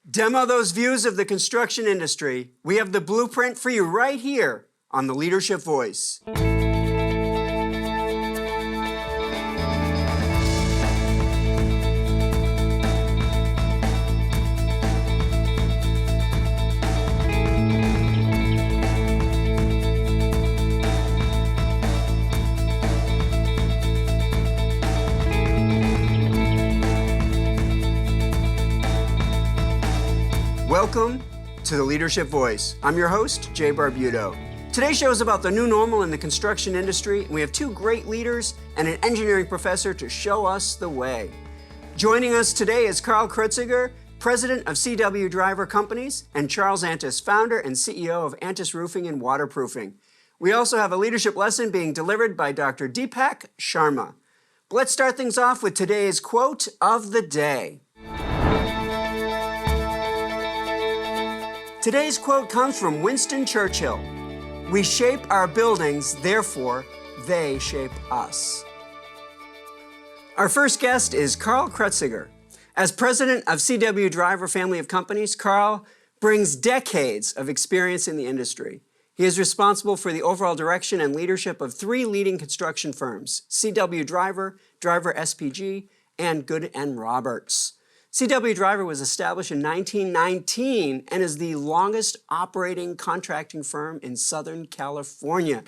Demo those views of the construction industry. We have the blueprint for you right here on the Leadership Voice. Welcome to the Leadership Voice. I'm your host, Jay Barbuto. Today's show is about the new normal in the construction industry, and we have two great leaders and an engineering professor to show us the way. Joining us today is Karl Kreutizger, president of CW Driver Companies, and Charles Antis, founder and CEO of Antis Roofing and Waterproofing. We also have a leadership lesson being delivered by Dr. Deepak Sharma. But let's start things off with today's quote of the day. Today's quote comes from Winston Churchill. We shape our buildings, therefore they shape us. Our first guest is Karl Kreutizger. As president of CW Driver family of companies, Karl brings decades of experience in the industry. He is responsible for the overall direction and leadership of three leading construction firms, CW Driver, Driver SPG, and Good & Roberts. CW Driver was established in 1919 and is the longest operating contracting firm in Southern California.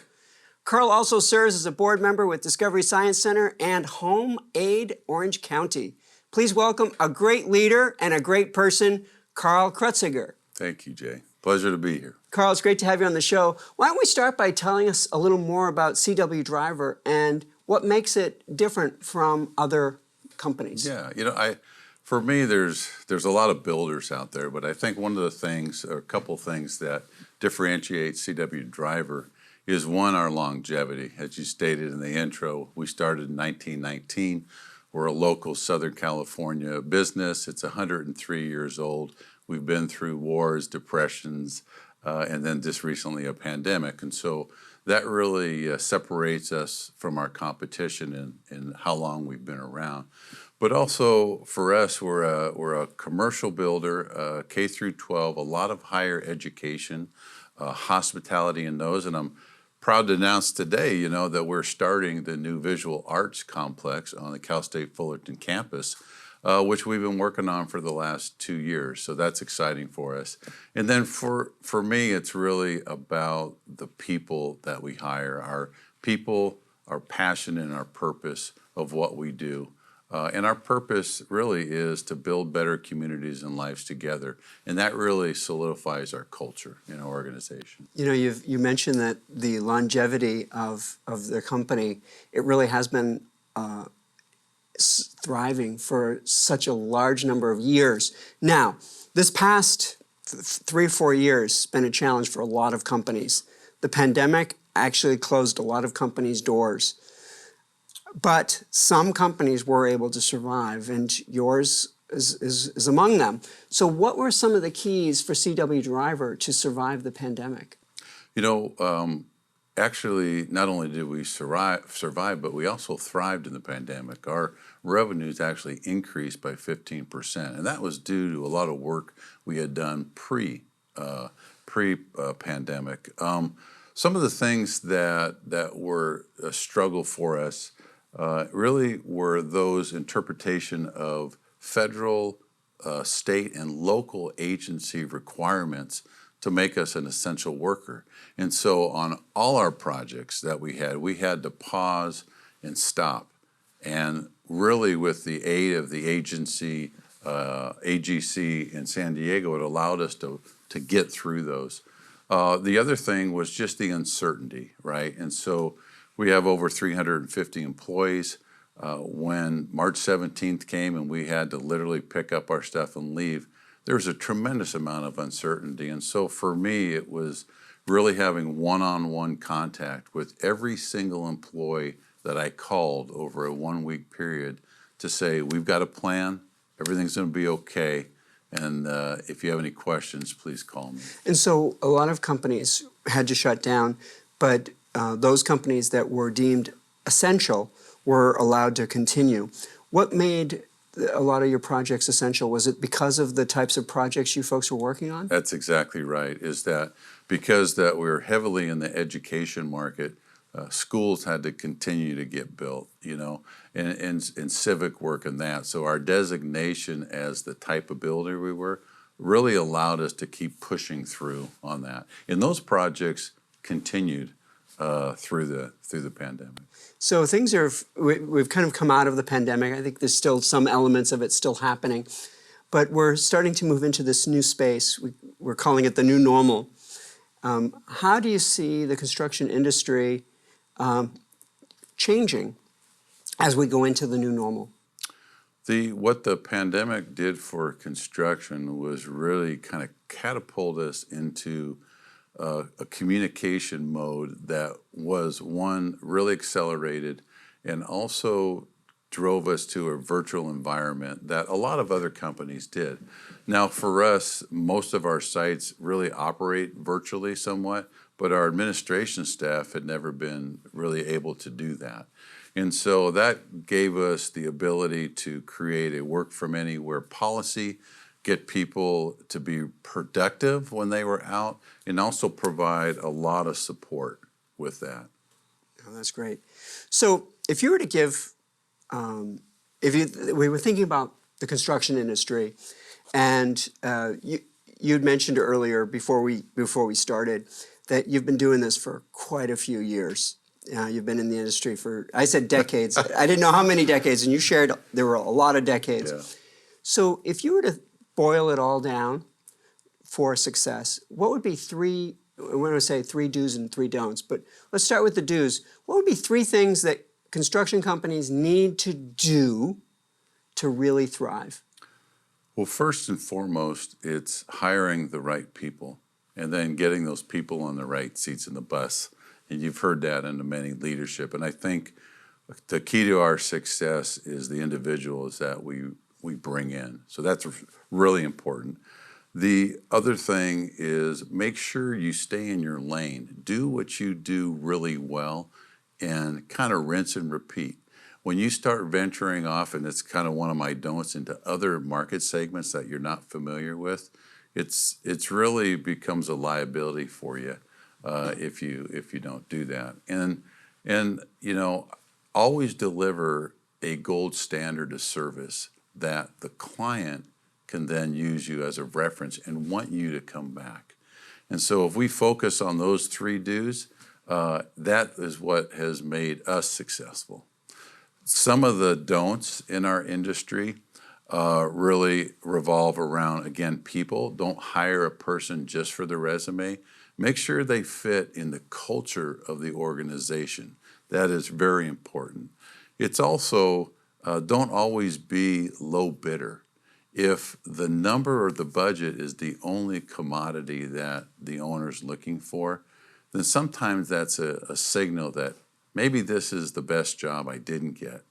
Karl also serves as a board member with Discovery Science Center and Home Aid Orange County. Please welcome a great leader and a great person, Karl Kreutizger. Thank you, Jay. Pleasure to be here. Karl, it's great to have you on the show. Why don't we start by telling us a little more about CW Driver and what makes it different from other companies? Yeah, for me, there's a lot of builders out there, but I think one of the things, or a couple things that differentiate CW Driver is one, our longevity. As you stated in the intro, we started in 1919. We're a local Southern California business. It's 103 years old. We've been through wars, depressions, and then just recently a pandemic. And so that really separates us from our competition in how long we've been around. But also for us, we're a commercial builder, K through 12, a lot of higher education, hospitality in those. And I'm proud to announce today, that we're starting the new visual arts complex on the Cal State Fullerton campus, which we've been working on for the last 2 years. So that's exciting for us. And then for me, it's really about the people that we hire. Our people, our passion and our purpose of what we do. And our purpose really is to build better communities and lives together. And that really solidifies our culture in our organization. You mentioned that the longevity of the company, it really has been thriving for such a large number of years. Now, this past 3 or 4 years has been a challenge for a lot of companies. The pandemic actually closed a lot of companies' doors. But some companies were able to survive, and yours is among them. So what were some of the keys for CW Driver to survive the pandemic? Actually, not only did we survive, but we also thrived in the pandemic. Our revenues actually increased by 15%, and that was due to a lot of work we had done pre-pandemic. Some of the things that were a struggle for us really were those interpretation of federal, state, and local agency requirements to make us an essential worker. And so on all our projects that we had to pause and stop. And really with the aid of the agency, AGC in San Diego, it allowed us to get through those. The other thing was just the uncertainty, right? And so we have over 350 employees. When March 17th came and we had to literally pick up our stuff and leave, there was a tremendous amount of uncertainty. And so for me, it was really having one-on-one contact with every single employee that I called over a 1-week period to say, we've got a plan, everything's going to be okay, and if you have any questions, please call me. And so a lot of companies had to shut down, but those companies that were deemed essential were allowed to continue. What made a lot of your projects essential? Was it because of the types of projects you folks were working on? That's exactly right, is that because that we're heavily in the education market, schools had to continue to get built, you know, and civic work and that. So our designation as the type of builder we were really allowed us to keep pushing through on that. And those projects continued through the pandemic. So things we've kind of come out of the pandemic. I think there's still some elements of it still happening, but we're starting to move into this new space. We're calling it the new normal. How do you see the construction industry changing as we go into the new normal? What the pandemic did for construction was really kind of catapult us into a communication mode that was, one, really accelerated and also drove us to a virtual environment that a lot of other companies did. Now, for us, most of our sites really operate virtually somewhat, but our administration staff had never been really able to do that. And so that gave us the ability to create a work from anywhere policy, get people to be productive when they were out, and also provide a lot of support with that. Oh, that's great. So if you were to give, we were thinking about the construction industry, and you'd mentioned earlier before we started that you've been doing this for quite a few years. You've been in the industry for, I said decades. I didn't know how many decades, and you shared there were a lot of decades. Yeah. So if you were to boil it all down for success, what would be three, I want to say 3 do's and 3 don'ts, but let's start with the do's. What would be 3 things that construction companies need to do to really thrive? Well, first and foremost, it's hiring the right people and then getting those people on the right seats in the bus. And you've heard that in the many leadership. And I think the key to our success is the individuals that we bring in. So that's really important. The other thing is make sure you stay in your lane. Do what you do really well and kind of rinse and repeat. When you start venturing off, and it's kind of one of my don'ts, into other market segments that you're not familiar with, it's really becomes a liability for you if you don't do that. And you know, always deliver a gold standard of service that the client can then use you as a reference and want you to come back. And so if we focus on those 3 do's, that is what has made us successful. Some of the don'ts in our industry really revolve around, again, people. Don't hire a person just for the resume. Make sure they fit in the culture of the organization. That is very important. It's also, don't always be low bidder. If the number or the budget is the only commodity that the owner's looking for, then sometimes that's a signal that maybe this is the best job I didn't get.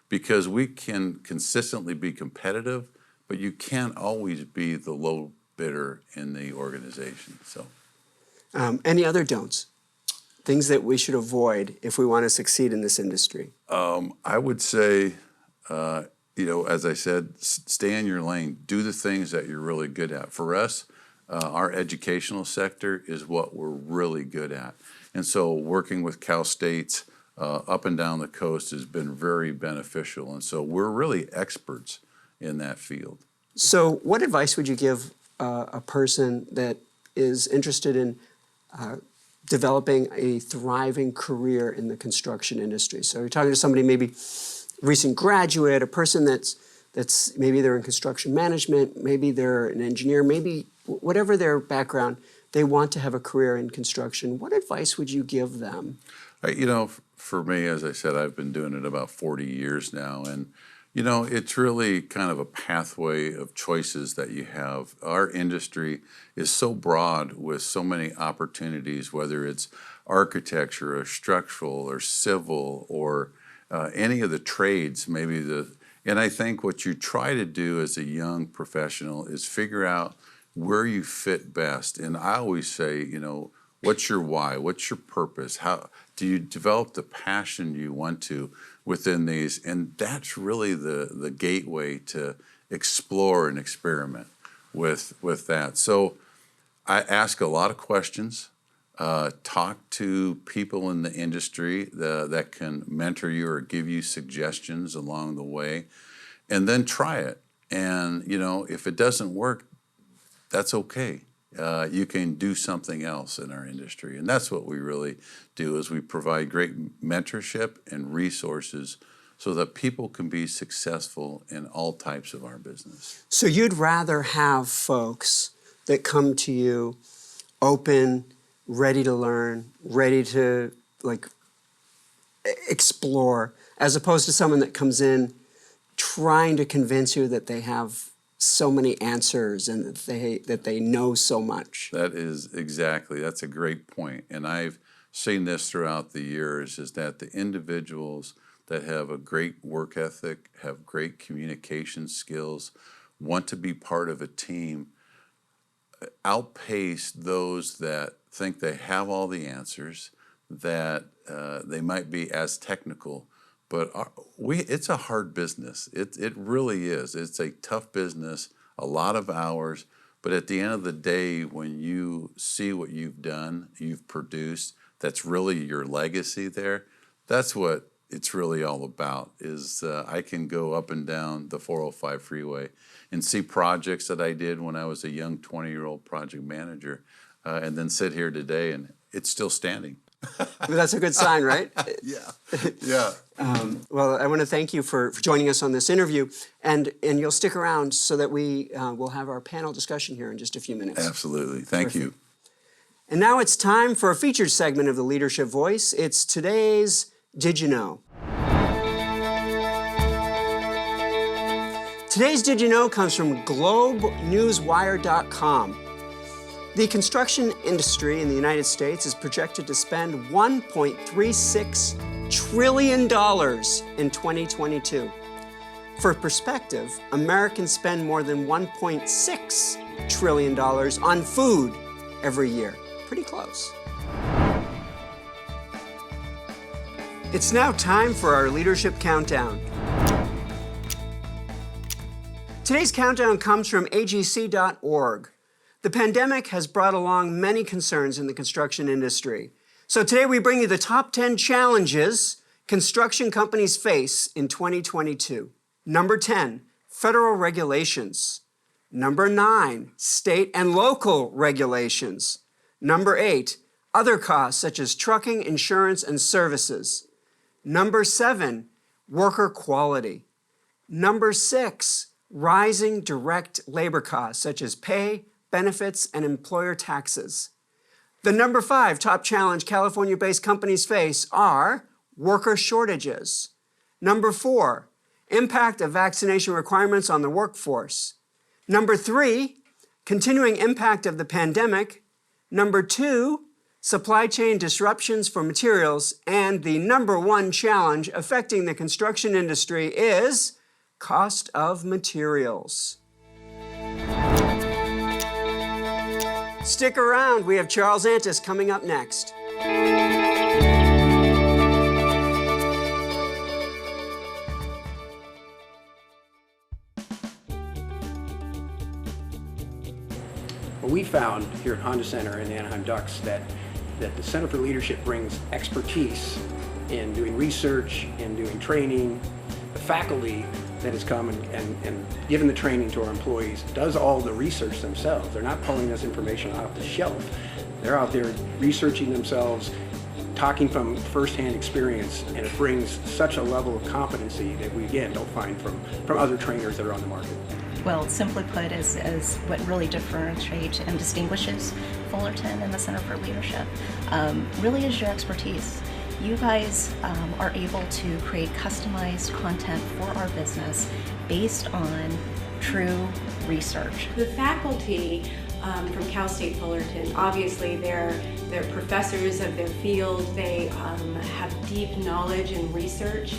Because we can consistently be competitive, but you can't always be the low bidder in the organization. So, any other don'ts? Things that we should avoid if we want to succeed in this industry? I would say, you know, as I said, stay in your lane. Do the things that you're really good at. For us, our educational sector is what we're really good at. And so working with Cal States up and down the coast has been very beneficial. And so we're really experts in that field. So what advice would you give a person that is interested in developing a thriving career in the construction industry? So you're talking to somebody, maybe recent graduate, a person that's maybe they're in construction management, maybe they're an engineer, maybe whatever their background, they want to have a career in construction. What advice would you give them? You know, for me, as I said, I've been doing it about 40 years now, and you know, it's really kind of a pathway of choices that you have. Our industry is so broad with so many opportunities, whether it's architecture or structural or civil or any of the trades, and I think what you try to do as a young professional is figure out where you fit best. And I always say, you know, what's your why? What's your purpose? How do you develop the passion you want to within these, and that's really the gateway to explore and experiment with that. So I ask a lot of questions, talk to people in the industry that can mentor you or give you suggestions along the way, and then try it. And, if it doesn't work, that's okay. You can do something else in our industry. And that's what we really do, is we provide great mentorship and resources so that people can be successful in all types of our business. So you'd rather have folks that come to you open, ready to learn, ready to explore, as opposed to someone that comes in trying to convince you that they have so many answers and that they know so much. That's a great point. And I've seen this throughout the years, is that the individuals that have a great work ethic, have great communication skills, want to be part of a team, outpace those that think they have all the answers, that they might be as technical. But it's a hard business. It really is. It's a tough business, a lot of hours. But at the end of the day, when you see what you've done, you've produced, that's really your legacy there. That's what it's really all about, is I can go up and down the 405 freeway and see projects that I did when I was a young 20-year-old project manager, and then sit here today and it's still standing. That's a good sign, right? Yeah. Well, I want to thank you for joining us on this interview, and you'll stick around so that we will have our panel discussion here in just a few minutes. Absolutely. Thank you. And now it's time for a featured segment of the Leadership Voice. It's today's Did You Know? Today's Did You Know comes from GlobeNewsWire.com. The construction industry in the United States is projected to spend $1.36 trillion in 2022. For perspective, Americans spend more than $1.6 trillion on food every year. Pretty close. It's now time for our Leadership Countdown. Today's countdown comes from agc.org. The pandemic has brought along many concerns in the construction industry. So today we bring you the top 10 challenges construction companies face in 2022. Number 10, federal regulations. Number 9, state and local regulations. Number 8, other costs such as trucking, insurance, and services. Number 7, worker quality. Number 6, rising direct labor costs such as pay, benefits, and employer taxes. The number 5 top challenge California-based companies face are worker shortages. Number 4, impact of vaccination requirements on the workforce. Number 3, continuing impact of the pandemic. Number 2, supply chain disruptions for materials. And the number 1 challenge affecting the construction industry is cost of materials. Stick around, we have Charles Antis coming up next. Well, we found here at Honda Center in the Anaheim Ducks that the Center for Leadership brings expertise in doing research, in doing training. The faculty that has come and given the training to our employees does all the research themselves. They're not pulling this information off the shelf. They're out there researching themselves, talking from firsthand experience, and it brings such a level of competency that we, again, don't find from other trainers that are on the market. Well, simply put, is what really differentiates and distinguishes Fullerton and the Center for Leadership, really is your expertise. You guys are able to create customized content for our business based on true research. The faculty from Cal State Fullerton, obviously they're professors of their field. They have deep knowledge and research,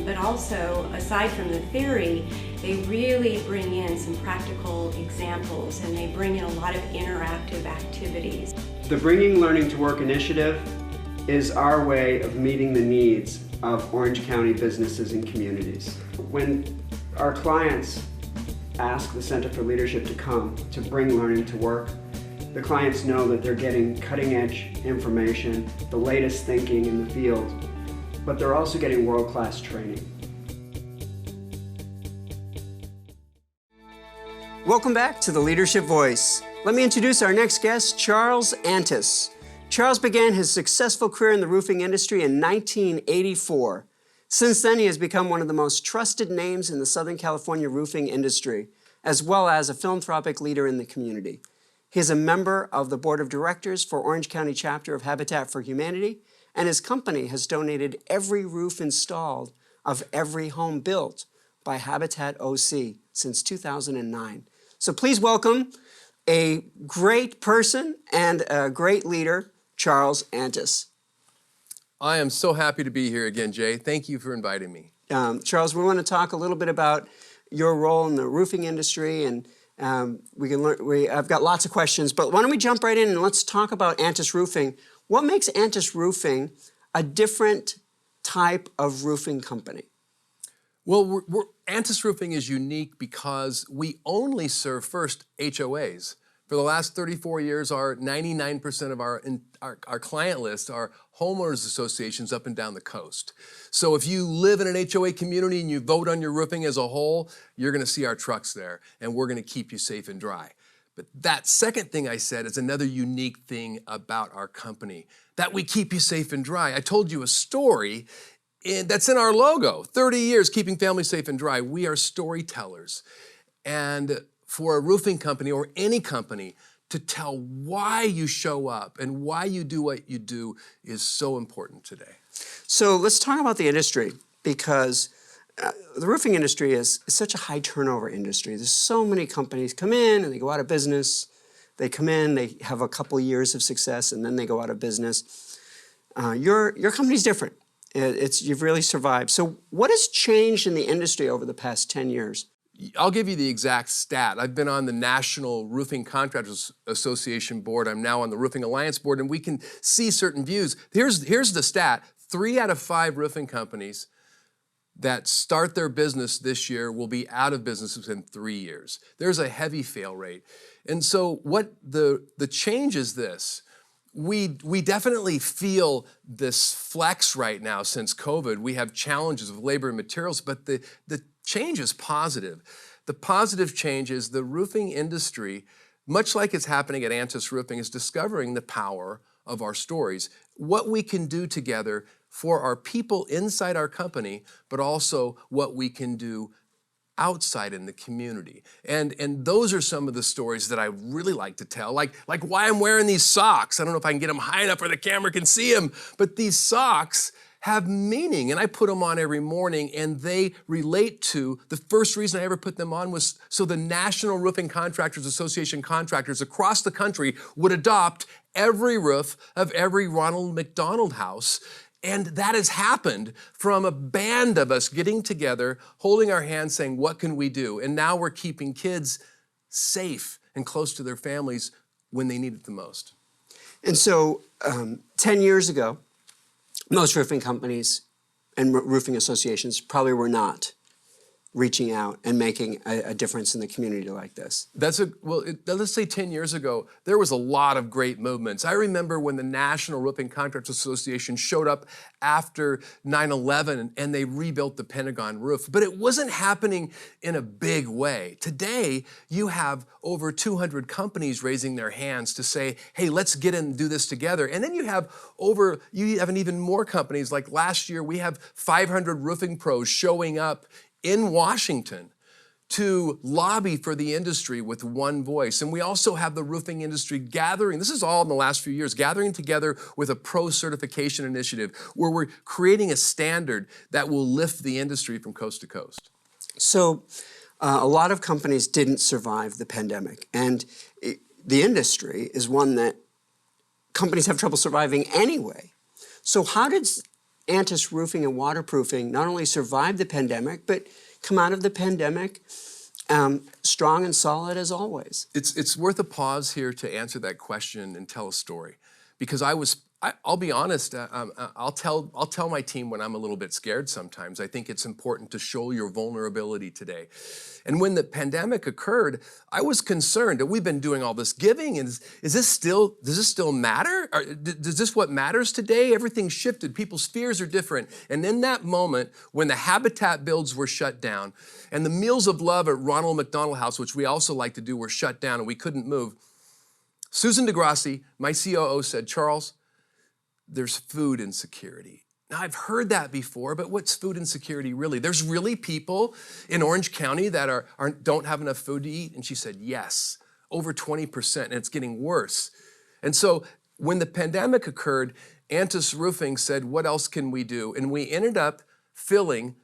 but also, aside from the theory, they really bring in some practical examples, and they bring in a lot of interactive activities. The Bringing Learning to Work initiative is our way of meeting the needs of Orange County businesses and communities. When our clients ask the Center for Leadership to come to bring learning to work, the clients know that they're getting cutting-edge information, the latest thinking in the field, but they're also getting world-class training. Welcome back to the Leadership Voice. Let me introduce our next guest, Charles Antis. Charles began his successful career in the roofing industry in 1984. Since then, he has become one of the most trusted names in the Southern California roofing industry, as well as a philanthropic leader in the community. He is a member of the board of directors for Orange County chapter of Habitat for Humanity, and his company has donated every roof installed of every home built by Habitat OC since 2009. So please welcome a great person and a great leader, Charles Antis. I am so happy to be here again, Jay. Thank you for inviting me. Charles, we want to talk a little bit about your role in the roofing industry, and I've got lots of questions, but why don't we jump right in and let's talk about Antis Roofing. What makes Antis Roofing a different type of roofing company? Well, Antis Roofing is unique because we only serve first HOAs. For the last 34 years, 99% of our client list are homeowners associations up and down the coast. So if you live in an HOA community and you vote on your roofing as a whole, you're gonna see our trucks there, and we're gonna keep you safe and dry. But that second thing I said is another unique thing about our company, that we keep you safe and dry. I told you a story that's in our logo, 30 years keeping families safe and dry. We are storytellers. And for a roofing company or any company to tell why you show up and why you do what you do is so important today. So let's talk about the industry, because the roofing industry is such a high turnover industry. There's so many companies come in and they go out of business. They come in, they have a couple years of success, and then they go out of business. Your company's different. You've really survived. So what has changed in the industry over the past 10 years? I'll give you the exact stat. I've been on the National Roofing Contractors Association board. I'm now on the Roofing Alliance board, and we can see certain views. Here's the stat. 3 out of 5 roofing companies that start their business this year will be out of business within 3 years. There's a heavy fail rate. And so what the change is this. We definitely feel this flex right now since COVID. We have challenges with labor and materials, but the change is positive. The positive change is the roofing industry, much like it's happening at Antis Roofing, is discovering the power of our stories, what we can do together for our people inside our company, but also what we can do outside in the community. And those are some of the stories that I really like to tell, like why I'm wearing these socks. I don't know if I can get them high enough where the camera can see them, but these socks have meaning, and I put them on every morning, and they relate to, the first reason I ever put them on was so the National Roofing Contractors Association contractors across the country would adopt every roof of every Ronald McDonald house. And that has happened from a band of us getting together, holding our hands, saying, what can we do? And now we're keeping kids safe and close to their families when they need it the most. And so 10 years ago, most roofing companies and roofing associations probably were not reaching out and making a difference in the community like this. Let's say 10 years ago, there was a lot of great movements. I remember when the National Roofing Contractors Association showed up after 9/11 and they rebuilt the Pentagon roof, but it wasn't happening in a big way. Today, you have over 200 companies raising their hands to say, hey, let's get in and do this together. And then you have even more companies. Like last year, we have 500 roofing pros showing up in Washington to lobby for the industry with one voice. And we also have the roofing industry gathering, this is all in the last few years, gathering together with a pro certification initiative where we're creating a standard that will lift the industry from coast to coast. So a lot of companies didn't survive the pandemic, and the industry is one that companies have trouble surviving anyway. So how did Antis Roofing and Waterproofing not only survive the pandemic, but come out of the pandemic strong and solid as always? It's worth a pause here to answer that question and tell a story. Because I was I'll be honest. I'll tell my team when I'm a little bit scared. Sometimes I think it's important to show your vulnerability today. And when the pandemic occurred, I was concerned that we've been doing all this giving, and does this still matter? Does this what matters today? Everything's shifted. People's fears are different. And in that moment, when the Habitat builds were shut down, and the Meals of Love at Ronald McDonald House, which we also like to do, were shut down, and we couldn't move, Susan DeGrassi, my COO, said, "Charles, there's food insecurity." Now, I've heard that before, but what's food insecurity really? There's really people in Orange County that don't have enough food to eat? And she said, yes, over 20%, and it's getting worse. And so when the pandemic occurred, Antis Roofing said, what else can we do? And we ended up filling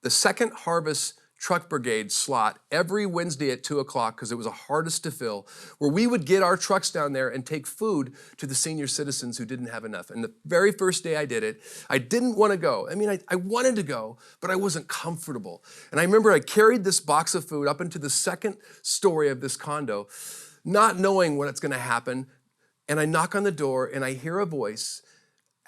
the Second Harvest Truck Brigade slot every Wednesday at 2 o'clock, because it was the hardest to fill, where we would get our trucks down there and take food to the senior citizens who didn't have enough. And the very first day I did it, I didn't want to go. I mean, I wanted to go, but I wasn't comfortable. And I remember I carried this box of food up into the second story of this condo, not knowing what's going to happen. And I knock on the door and I hear a voice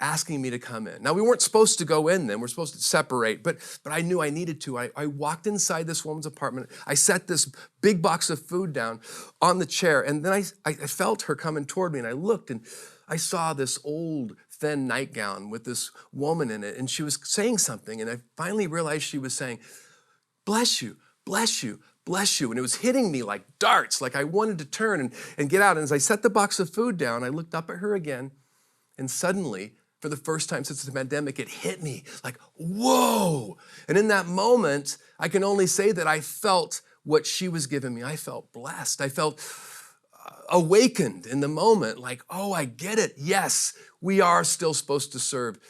asking me to come in. Now, we weren't supposed to go in then. We're supposed to separate, but I knew I needed to. I walked inside this woman's apartment. I set this big box of food down on the chair, and then I felt her coming toward me, and I looked, and I saw this old, thin nightgown with this woman in it, and she was saying something, and I finally realized she was saying, "Bless you, bless you, bless you." And it was hitting me like darts, like I wanted to turn and get out. And as I set the box of food down, I looked up at her again, and suddenly, for the first time since the pandemic, it hit me like, whoa. And in that moment, I can only say that I felt what she was giving me. I felt blessed. I felt awakened in the moment, like, oh, I get it. Yes, we are still supposed to serve.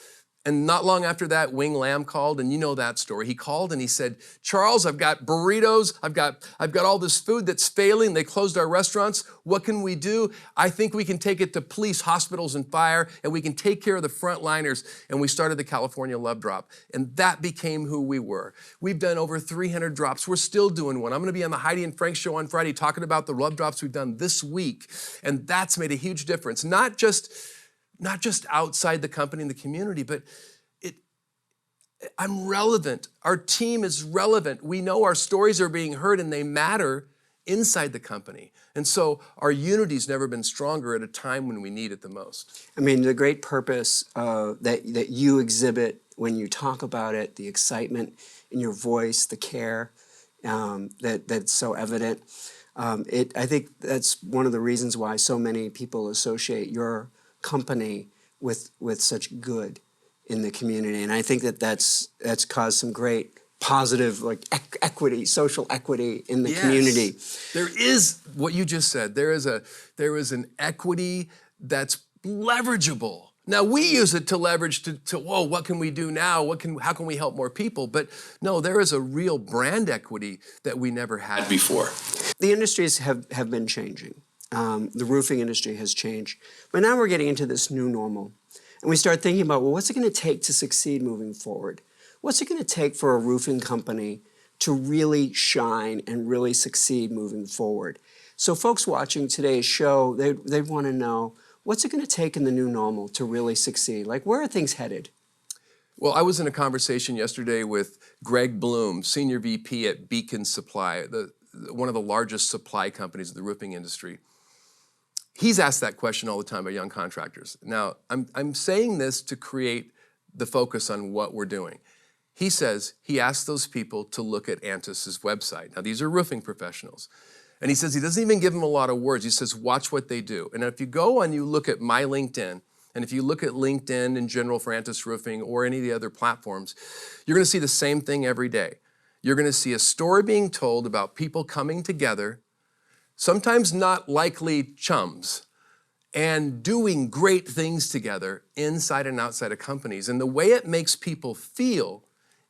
And not long after that, Wing Lam called, and you know that story. He called and he said, "Charles, I've got burritos. I've got all this food that's failing. They closed our restaurants. What can we do? I think we can take it to police, hospitals, and fire, and we can take care of the frontliners." And we started the California Love Drop, and that became who we were. We've done over 300 drops. We're still doing one. I'm going to be on the Heidi and Frank show on Friday talking about the love drops we've done this week, and that's made a huge difference. Not just outside the company and the community, but I'm relevant. Our team is relevant. We know our stories are being heard and they matter inside the company. And so our unity's never been stronger at a time when we need it the most. I mean, the great purpose that you exhibit when you talk about it, the excitement in your voice, the care that's so evident. I think that's one of the reasons why so many people associate your company with such good in the community, and I think that's caused some great positive equity, social equity in the community. There is what you just said. There is an equity that's leverageable. Now we use it to leverage to whoa, what can we do now? How can we help more people? But no, there is a real brand equity that we never had before. The industries have been changing. The roofing industry has changed. But now we're getting into this new normal. And we start thinking about, well, what's it going to take to succeed moving forward? What's it going to take for a roofing company to really shine and really succeed moving forward? So folks watching today's show, they want to know, what's it going to take in the new normal to really succeed? Like, where are things headed? Well, I was in a conversation yesterday with Greg Bloom, Senior VP at Beacon Supply, one of the largest supply companies in the roofing industry. He's asked that question all the time by young contractors. Now, I'm saying this to create the focus on what we're doing. He says he asked those people to look at Antis's website. Now, these are roofing professionals. And he says he doesn't even give them a lot of words. He says, watch what they do. And if you go and you look at my LinkedIn, and if you look at LinkedIn in general for Antis Roofing or any of the other platforms, you're going to see the same thing every day. You're going to see a story being told about people coming together, sometimes not likely chums, and doing great things together inside and outside of companies. And the way it makes people feel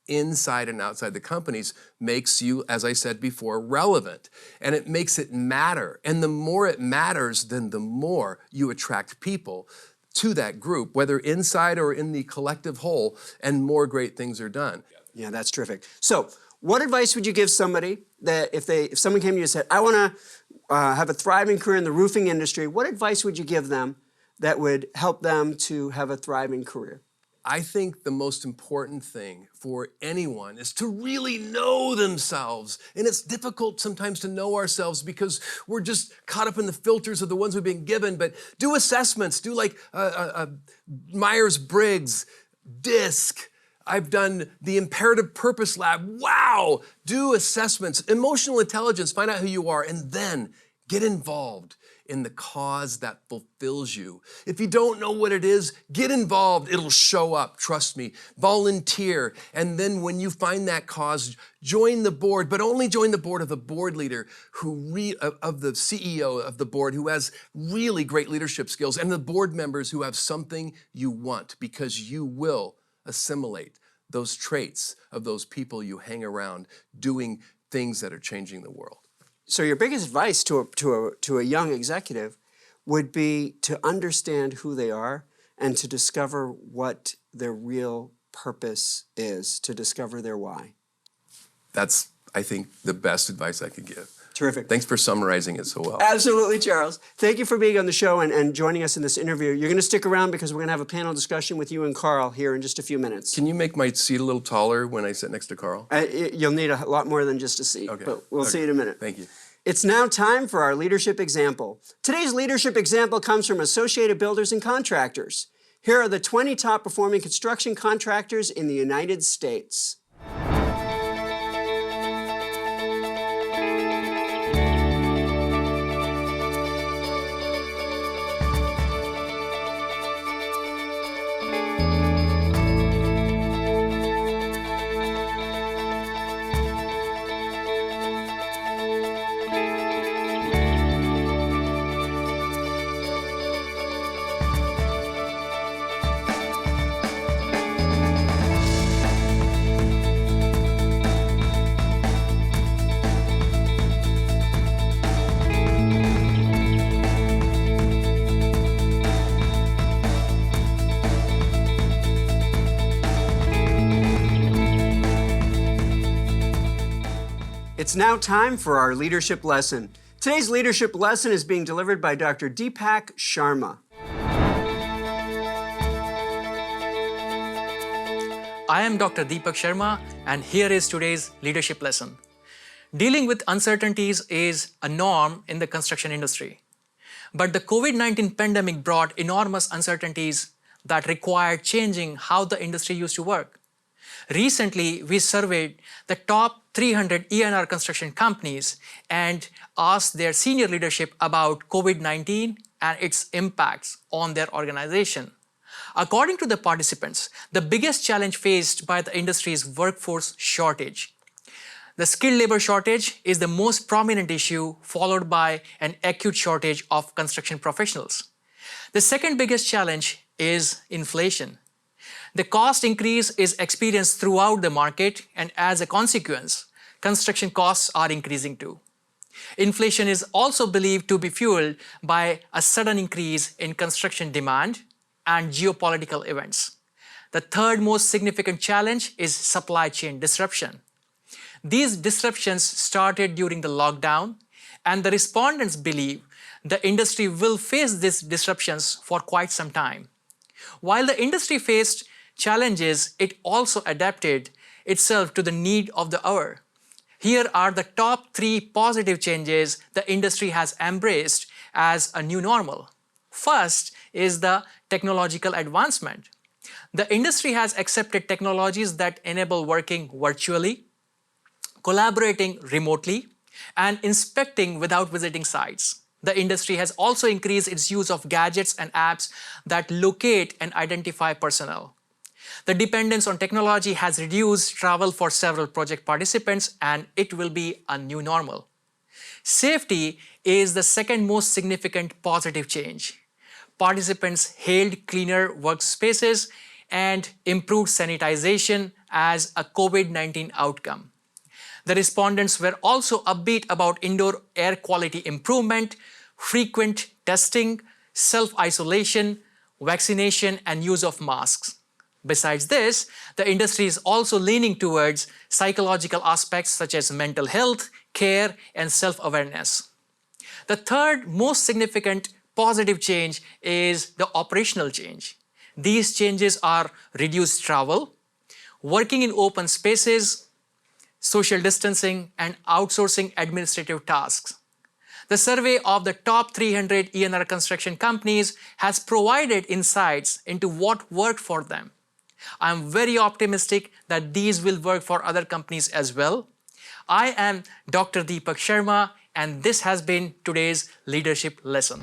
inside and outside the companies makes you, as I said before, relevant. And it makes it matter. And the more it matters, then the more you attract people to that group, whether inside or in the collective whole, and more great things are done. Yeah, that's terrific. So what advice would you give somebody that if someone came to you and said, I want to have a thriving career in the roofing industry, what advice would you give them that would help them to have a thriving career? I think the most important thing for anyone is to really know themselves. And it's difficult sometimes to know ourselves because we're just caught up in the filters of the ones we've been given. But do assessments, do like Myers-Briggs, DISC. I've done the Imperative Purpose Lab. Wow! Do assessments, emotional intelligence, find out who you are, and then get involved in the cause that fulfills you. If you don't know what it is, get involved. It'll show up, trust me. Volunteer, and then when you find that cause, join the board, but only join the board of the board leader of the CEO of the board who has really great leadership skills, and the board members who have something you want, because you will assimilate those traits of those people you hang around doing things that are changing the world. So your biggest advice to a young executive would be to understand who they are and to discover what their real purpose is, to discover their why. That's, I think, the best advice I could give. Terrific. Thanks for summarizing it so well. Absolutely, Charles. Thank you for being on the show and joining us in this interview. You're going to stick around because we're going to have a panel discussion with you and Karl here in just a few minutes. Can you make my seat a little taller when I sit next to Karl? You'll need a lot more than just a seat, Okay. but we'll see you in a minute. Thank you. It's now time for our leadership example. Today's leadership example comes from Associated Builders and Contractors. Here are the 20 top performing construction contractors in the United States. It's now time for our leadership lesson. Today's leadership lesson is being delivered by Dr. Deepak Sharma. I am Dr. Deepak Sharma, and here is today's leadership lesson. Dealing with uncertainties is a norm in the construction industry. But the COVID-19 pandemic brought enormous uncertainties that required changing how the industry used to work. Recently, we surveyed the top 300 E&R construction companies and asked their senior leadership about COVID-19 and its impacts on their organization. According to the participants, the biggest challenge faced by the industry is workforce shortage. The skilled labor shortage is the most prominent issue, followed by an acute shortage of construction professionals. The second biggest challenge is inflation. The cost increase is experienced throughout the market, and as a consequence, construction costs are increasing too. Inflation is also believed to be fueled by a sudden increase in construction demand and geopolitical events. The third most significant challenge is supply chain disruption. These disruptions started during the lockdown, and the respondents believe the industry will face these disruptions for quite some time. While the industry faced challenges, it also adapted itself to the need of the hour. Here are the top 3 positive changes the industry has embraced as a new normal. First is the technological advancement. The industry has accepted technologies that enable working virtually, collaborating remotely, and inspecting without visiting sites. The industry has also increased its use of gadgets and apps that locate and identify personnel. The dependence on technology has reduced travel for several project participants, and it will be a new normal. Safety is the second most significant positive change. Participants hailed cleaner workspaces and improved sanitization as a COVID-19 outcome. The respondents were also upbeat about indoor air quality improvement, frequent testing, self-isolation, vaccination, and use of masks. Besides this, the industry is also leaning towards psychological aspects such as mental health, care, and self-awareness. The third most significant positive change is the operational change. These changes are reduced travel, working in open spaces, social distancing, and outsourcing administrative tasks. The survey of the top 300 ENR construction companies has provided insights into what worked for them. I'm very optimistic that these will work for other companies as well. I am Dr. Deepak Sharma, and this has been today's leadership lesson.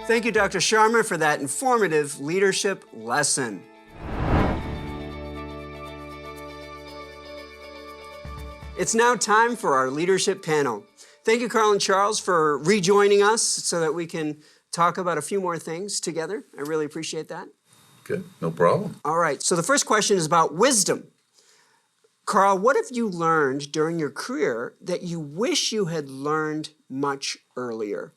Thank you, Dr. Sharma, for that informative leadership lesson. It's now time for our leadership panel. Thank you, Karl and Charles, for rejoining us so that we can talk about a few more things together. I really appreciate that. Good, no problem. All right, so the first question is about wisdom. Karl, what have you learned during your career that you wish you had learned much earlier?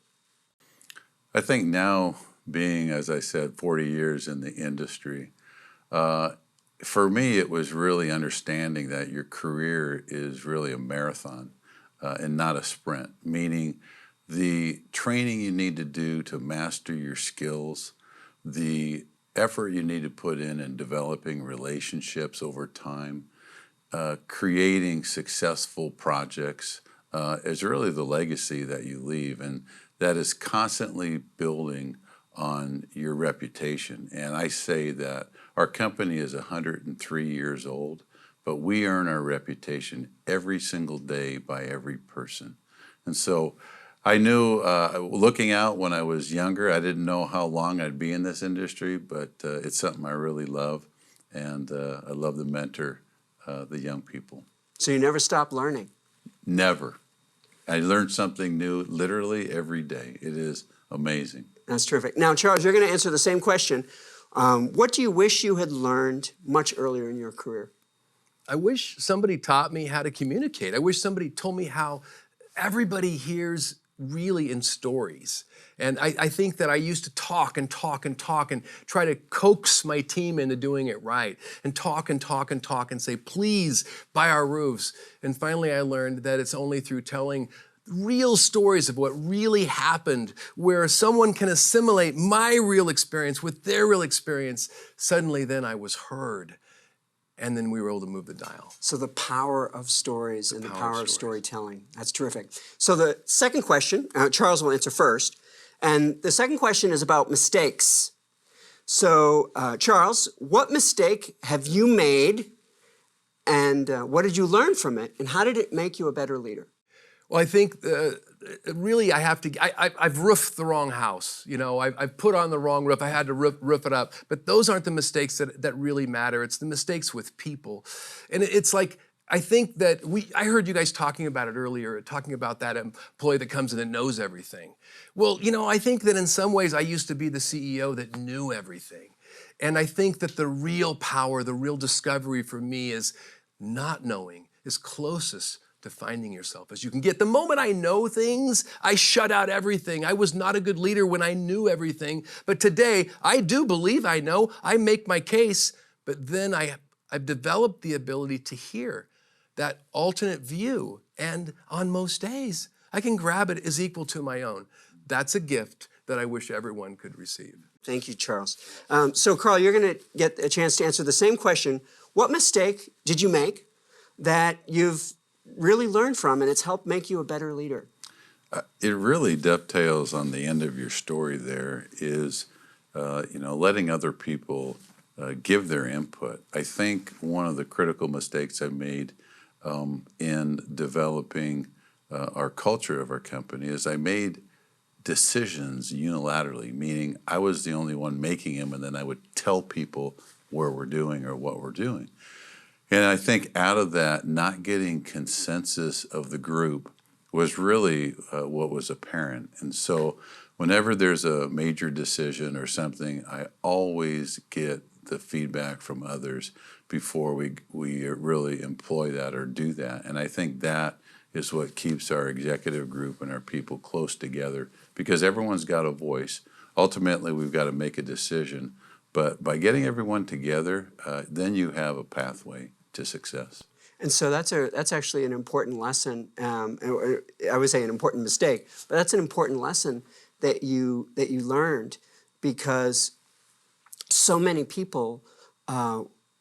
I think now, being, as I said, 40 years in the industry, for me, it was really understanding that your career is really a marathon and not a sprint, meaning the training you need to do to master your skills, the effort you need to put in developing relationships over time, creating successful projects is really the legacy that you leave, and that is constantly building on your reputation. And I say that our company is 103 years old, but we earn our reputation every single day by every person. And so I knew, looking out when I was younger, I didn't know how long I'd be in this industry, but it's something I really love, and I love to mentor the young people. So you never stop learning? Never. I learn something new literally every day. It is amazing. That's terrific. Now, Charles, you're going to answer the same question. What do you wish you had learned much earlier in your career? I wish somebody taught me how to communicate. I wish somebody told me how everybody hears really in stories. And I think that I used to talk and talk and talk and try to coax my team into doing it right, and talk and talk and talk and say, please buy our roofs. And finally I learned that it's only through telling real stories of what really happened, where someone can assimilate my real experience with their real experience. Suddenly then I was heard. And then we were able to move the dial. So the power of stories and the power of storytelling. That's terrific. So the second question, Charles will answer first. And the second question is about mistakes. So Charles, what mistake have you made, and what did you learn from it, and how did it make you a better leader? Well, I think really I've roofed the wrong house. You know, I've put on the wrong roof. I had to roof it up. But those aren't the mistakes that really matter. It's the mistakes with people. And it's like, I think that I heard you guys talking about it earlier, talking about that employee that comes in and knows everything. Well, you know, I think that in some ways I used to be the CEO that knew everything. And I think that the real power, the real discovery for me is not knowing is closest to finding yourself as you can get. The moment I know things, I shut out everything. I was not a good leader when I knew everything. But today, I do believe I know. I make my case, but then I've developed the ability to hear that alternate view. And on most days, I can grab it as equal to my own. That's a gift that I wish everyone could receive. Thank you, Charles. So Karl, you're going to get a chance to answer the same question. What mistake did you make that you've really learned from, and it's helped make you a better leader? It really dovetails on the end of your story there is, letting other people give their input. I think one of the critical mistakes I made in developing our culture of our company is I made decisions unilaterally, meaning I was the only one making them, and then I would tell people where we're doing or what we're doing. And I think out of that, not getting consensus of the group was really what was apparent. And so whenever there's a major decision or something, I always get the feedback from others before we really employ that or do that. And I think that is what keeps our executive group and our people close together, because everyone's got a voice. Ultimately, we've got to make a decision. But by getting everyone together, then you have a pathway to success. And so that's actually an important lesson. I would say an important mistake, but that's an important lesson that you learned, because so many people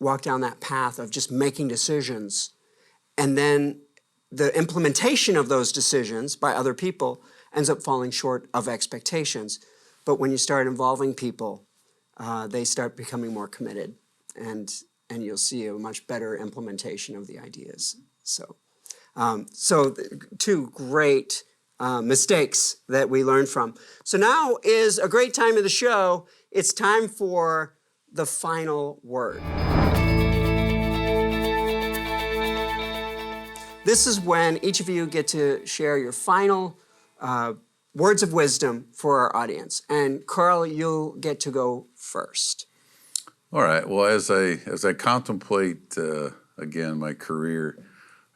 walk down that path of just making decisions, and then the implementation of those decisions by other people ends up falling short of expectations. But when you start involving people, they start becoming more committed, and you'll see a much better implementation of the ideas. So, two great mistakes that we learned from. So now is a great time of the show. It's time for the final word. This is when each of you get to share your final words of wisdom for our audience. And Karl, you'll get to go first. All right. Well, as I contemplate again my career,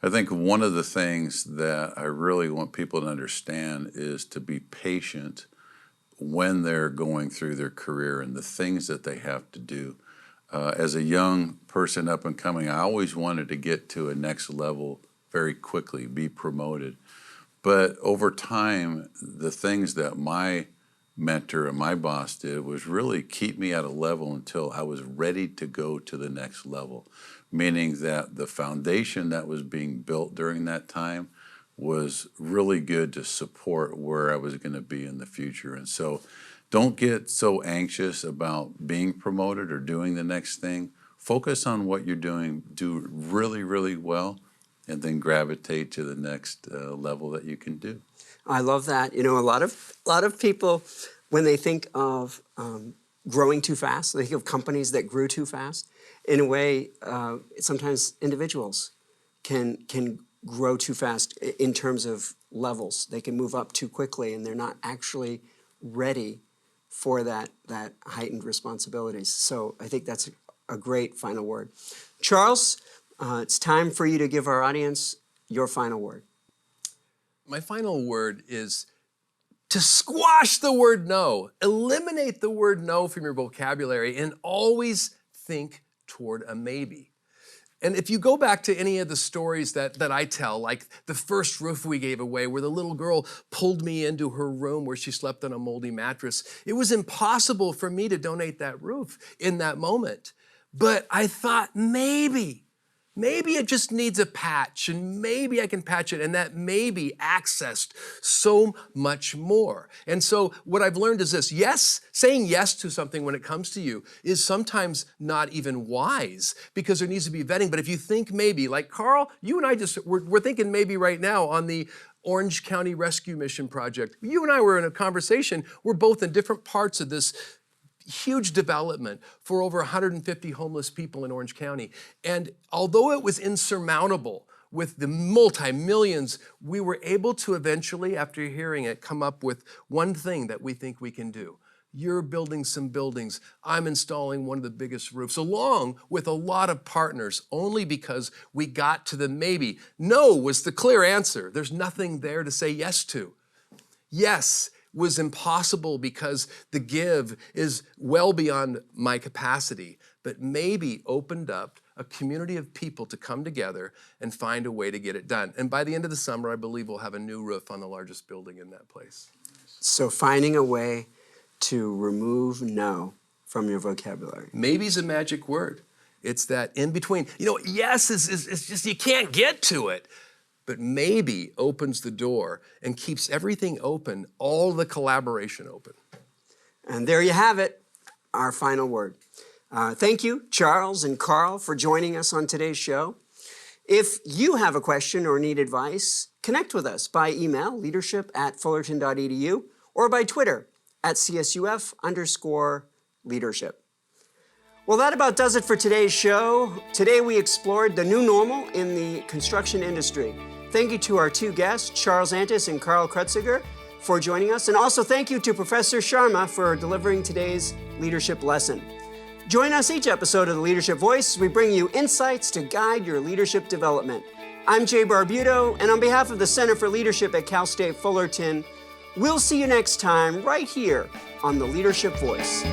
I think one of the things that I really want people to understand is to be patient when they're going through their career and the things that they have to do. As a young person up and coming, I always wanted to get to a next level very quickly, be promoted. But over time, the things that my mentor and my boss did was really keep me at a level until I was ready to go to the next level, meaning that the foundation that was being built during that time was really good to support where I was going to be in the future. And so don't get so anxious about being promoted or doing the next thing. Focus on what you're doing, do really, really well, and then gravitate to the next level that you can do. I love that. You know, a lot of people, when they think of growing too fast, they think of companies that grew too fast. In a way, sometimes individuals can grow too fast in terms of levels. They can move up too quickly, and they're not actually ready for that heightened responsibilities. So I think that's a great final word. Charles, it's time for you to give our audience your final word. My final word is to squash the word no. Eliminate the word no from your vocabulary and always think toward a maybe. And if you go back to any of the stories that I tell, like the first roof we gave away where the little girl pulled me into her room where she slept on a moldy mattress, it was impossible for me to donate that roof in that moment. But I thought maybe it just needs a patch, and maybe I can patch it, and that maybe accessed so much more. And so what I've learned is this: yes, saying yes to something when it comes to you is sometimes not even wise, because there needs to be vetting. But if you think maybe, like Karl, you and I we're thinking maybe right now on the Orange County Rescue Mission project. You and I were in a conversation. We're both in different parts of this huge development for over 150 homeless people in Orange County. And although it was insurmountable with the multi-millions, we were able to eventually, after hearing it, come up with one thing that we think we can do. You're building some buildings. I'm installing one of the biggest roofs, along with a lot of partners, only because we got to the maybe. No was the clear answer. There's nothing there to say yes to. Yes was impossible because the give is well beyond my capacity, but maybe opened up a community of people to come together and find a way to get it done. And by the end of the summer, I believe we'll have a new roof on the largest building in that place. So finding a way to remove no from your vocabulary. Maybe's a magic word. It's that in between. You know, yes is just, you can't get to it. But maybe opens the door and keeps everything open, all the collaboration open. And there you have it, our final word. Thank you, Charles and Karl, for joining us on today's show. If you have a question or need advice, connect with us by email, leadership@fullerton.edu, or by Twitter @CSUF_leadership. Well, that about does it for today's show. Today we explored the new normal in the construction industry. Thank you to our two guests, Charles Antis and Karl Kreutizger, for joining us. And also thank you to Professor Sharma for delivering today's leadership lesson. Join us each episode of The Leadership Voice as we bring you insights to guide your leadership development. I'm Jay Barbuto, and on behalf of the Center for Leadership at Cal State Fullerton, we'll see you next time right here on The Leadership Voice.